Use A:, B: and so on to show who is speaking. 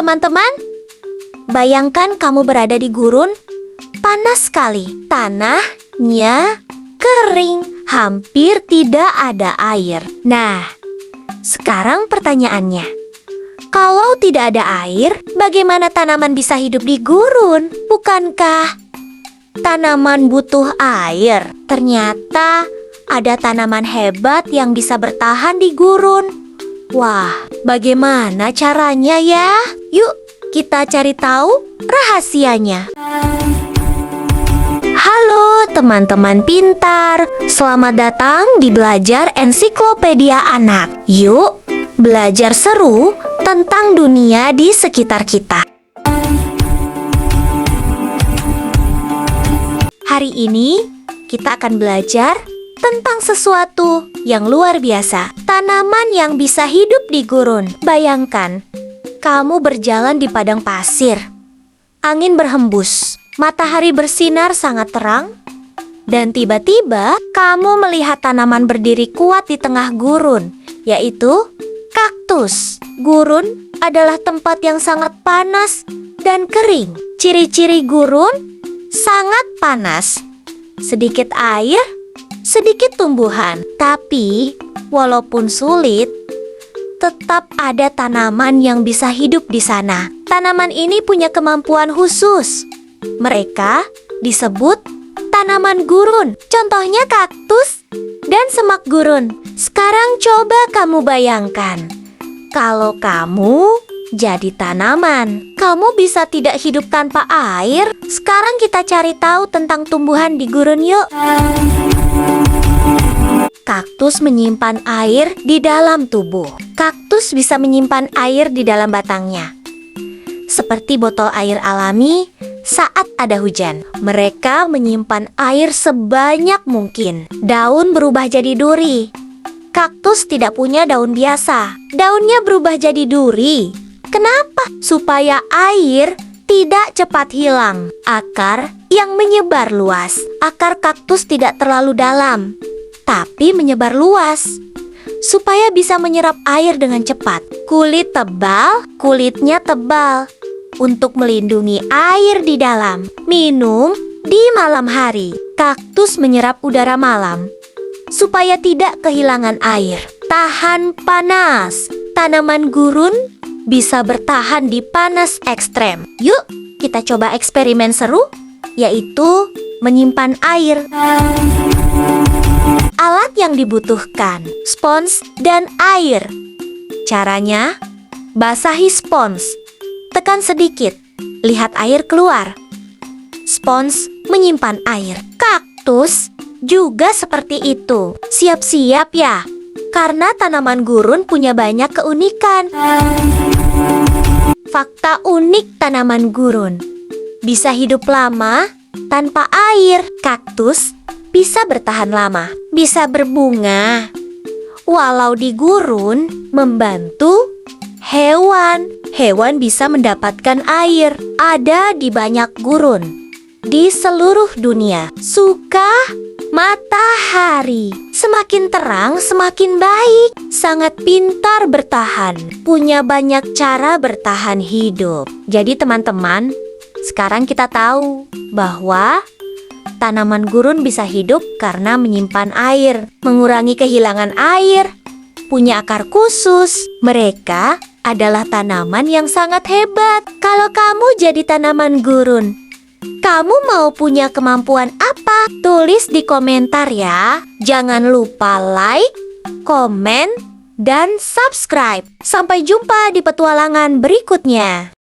A: teman-teman. Bayangkan kamu berada di gurun, panas sekali. Tanahnya kering, hampir tidak ada air. Nah, sekarang pertanyaannya, kalau tidak ada air, bagaimana tanaman bisa hidup di gurun? Bukankah tanaman butuh air? Ternyata ada tanaman hebat yang bisa bertahan di gurun. Wah, bagaimana caranya ya? Yuk, kita cari tahu rahasianya. Halo teman-teman pintar, selamat datang di Belajar Ensiklopedia Anak. Yuk, belajar seru tentang dunia di sekitar kita. Hari ini kita akan belajar tentang sesuatu yang luar biasa. Tanaman yang bisa hidup di gurun. Bayangkan, kamu berjalan di padang pasir. Angin berhembus, matahari bersinar sangat terang, dan tiba-tiba kamu melihat tanaman berdiri kuat di tengah gurun, yaitu kaktus. Gurun adalah tempat yang sangat panas dan kering. Ciri-ciri gurun sangat panas, sedikit air, sedikit tumbuhan. Tapi walaupun sulit, tetap ada tanaman yang bisa hidup di sana. Tanaman ini punya kemampuan khusus. Mereka disebut tanaman gurun. Contohnya kaktus dan semak gurun. Sekarang coba kamu bayangkan, kalau kamu jadi tanaman, kamu bisa tidak hidup tanpa air? Sekarang kita cari tahu tentang tumbuhan di gurun yuk. Kaktus menyimpan air di dalam tubuh. Kaktus bisa menyimpan air di dalam batangnya, seperti botol air alami saat ada hujan. Mereka menyimpan air sebanyak mungkin. Daun berubah jadi duri. Kaktus tidak punya daun biasa. Daunnya berubah jadi duri. Kenapa? Supaya air tidak cepat hilang. Akar yang menyebar luas. Akar kaktus tidak terlalu dalam, tapi menyebar luas, supaya bisa menyerap air dengan cepat. Kulit tebal, kulitnya tebal, untuk melindungi air di dalam. Minum di malam hari. Kaktus menyerap udara malam, supaya tidak kehilangan air. Tahan panas. Tanaman gurun bisa bertahan di panas ekstrem. Yuk, kita coba eksperimen seru, yaitu menyimpan air. Alat yang dibutuhkan, spons dan air. Caranya, basahi spons. Tekan sedikit, lihat air keluar. Spons menyimpan air. Kaktus juga seperti itu. Siap-siap ya, karena tanaman gurun punya banyak keunikan. Fakta unik tanaman gurun: bisa hidup lama tanpa air. Kaktus bisa bertahan lama, bisa berbunga, walau di gurun. Membantu hewan. Hewan bisa mendapatkan air. Ada di banyak gurun di seluruh dunia. Suka matahari. Semakin terang, semakin baik. Sangat pintar bertahan. Punya banyak cara bertahan hidup. Jadi teman-teman, sekarang kita tahu bahwa tanaman gurun bisa hidup karena menyimpan air, mengurangi kehilangan air, punya akar khusus. Mereka adalah tanaman yang sangat hebat. Kalau kamu jadi tanaman gurun, kamu mau punya kemampuan apa? Tulis di komentar ya. Jangan lupa like, komen, dan subscribe. Sampai jumpa di petualangan berikutnya.